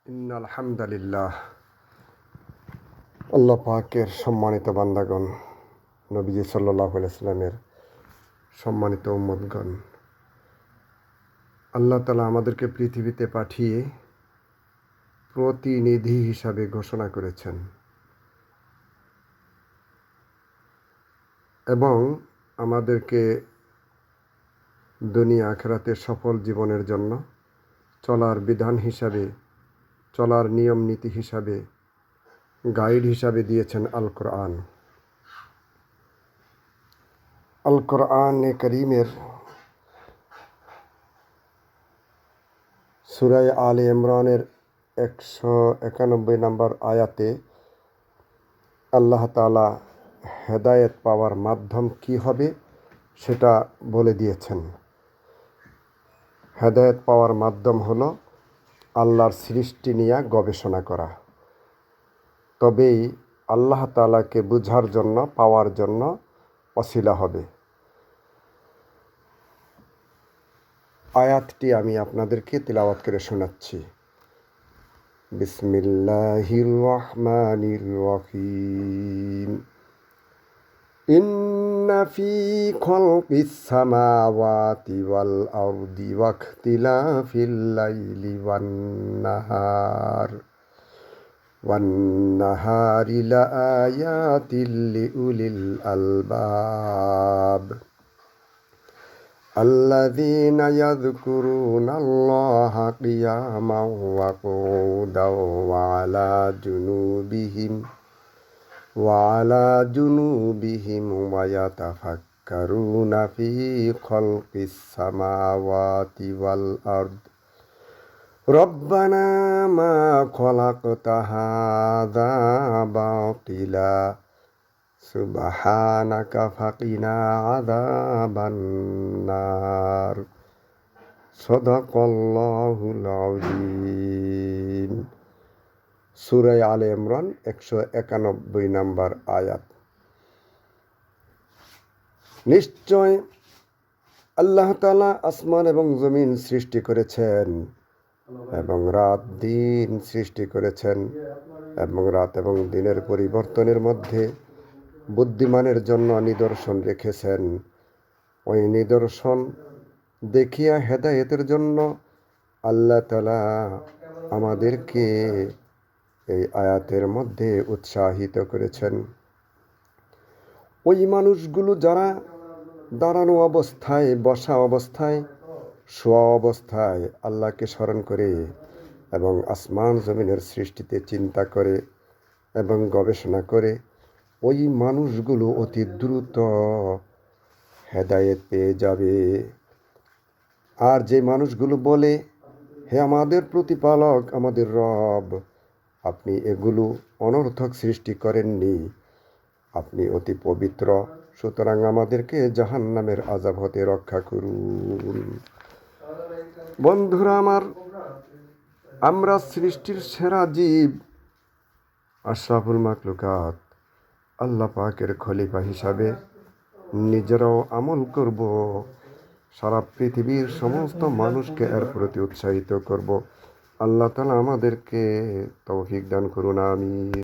ইন্নাল হামদালিল্লাহ। আল্লাহ পাকের সম্মানিত বান্দাগণ, নবীজি সাল্লাল্লাহু আলাইহি সাল্লামের সম্মানিত উম্মতগণ, আল্লাহ তাআলা আমাদেরকে পৃথিবীতে পাঠিয়ে প্রতিনিধি হিসাবে ঘোষণা করেছেন এবং আমাদেরকে দুনিয়া আখিরাতে সফল জীবনের জন্য চলার বিধান হিসাবে, চলার নিয়ম নীতি হিসাবে, গাইড হিসাবে দিয়েছেন আল কোরআন। আল কোরআনে করিমের সূরা আলে ইমরানের 191 নম্বর আয়াতে আল্লাহ তাআলা হেদায়েত পাওয়ার মাধ্যম কি হবে সেটা বলে দিয়েছেন। হেদায়েত পাওয়ার মাধ্যম হলো আল্লাহর সৃষ্টি নিয়ে গবেষণা করা। তবেই আল্লাহ তাআলাকে বুঝার জন্য, পাওয়ার জন্য ওসিলা হবে। আয়াতটি আমি আপনাদেরকে তিলাওয়াত করে শোনাচ্ছি। বিসমিল্লাহির রহমানির রহিম। ইন্না ফি খালকিস সামাওয়াতি ওয়াল আরদি ওয়াখতিলাফিল লাইলি ওয়ান নাহারি লাআয়াতিল লিউলিল আলবাব আল্লাযীনা ইয়াযকুরুনাল্লাহা কিয়ামান ওয়া qu'udan ওয়া আলা জুনুবিহিম ওয়া ইয়াতাফাক্কারুনা ফী খালকিস সামাওয়াতি ওয়াল আরদ রব্বানা মা খালাকতা হাযা বাতিলা সুবহানাকা ফাকিনা আযাবান নার। সাদাকাল্লাহুল আযীম। সূরা আলে ইমরান 191 নম্বর আয়াত। নিশ্চয় আল্লাহ তাআলা আসমান এবং জমিন সৃষ্টি করেছেন এবং রাত দিন সৃষ্টি করেছেন এবং রাত এবং দিনের পরিবর্তনের মধ্যে বুদ্ধিমানের জন্য নিদর্শন রেখেছেন। ওই নিদর্শন দেখিয়া হেদায়েতের জন্য আল্লাহ তাআলা আমাদেরকে এই আয়াতের মধ্যে উৎসাহিত করেছেন। ওই মানুষগুলো যারা দাঁড়ানো অবস্থায়, বসা অবস্থায়, শোয়া অবস্থায় আল্লাহকে স্মরণ করে এবং আসমান জমিনের সৃষ্টিতে চিন্তা করে এবং গবেষণা করে, ওই মানুষগুলো অতি দ্রুত হেদায়েত পেয়ে যাবে। আর যে মানুষগুলো বলে, হে আমাদের প্রতিপালক, আমাদের রব, আপনি এগুলো অনর্থক সৃষ্টি করেননি, আপনি অতি পবিত্র, সুতরাং আমাদেরকে জাহান্নামের আযাব হতে রক্ষা করুন। বন্ধুরা আমার, আমরা সৃষ্টির সেরা জীব, আশরাফুল মাখলুকাত, আল্লাহ পাকের খলিফা হিসাবে নিজেরাও আমল করব, সারা পৃথিবীর সমস্ত মানুষকে এর প্রতি উৎসাহিত করব। আল্লাহ তাআলা আমাদেরকে তৌফিক দান করুন, আমিন।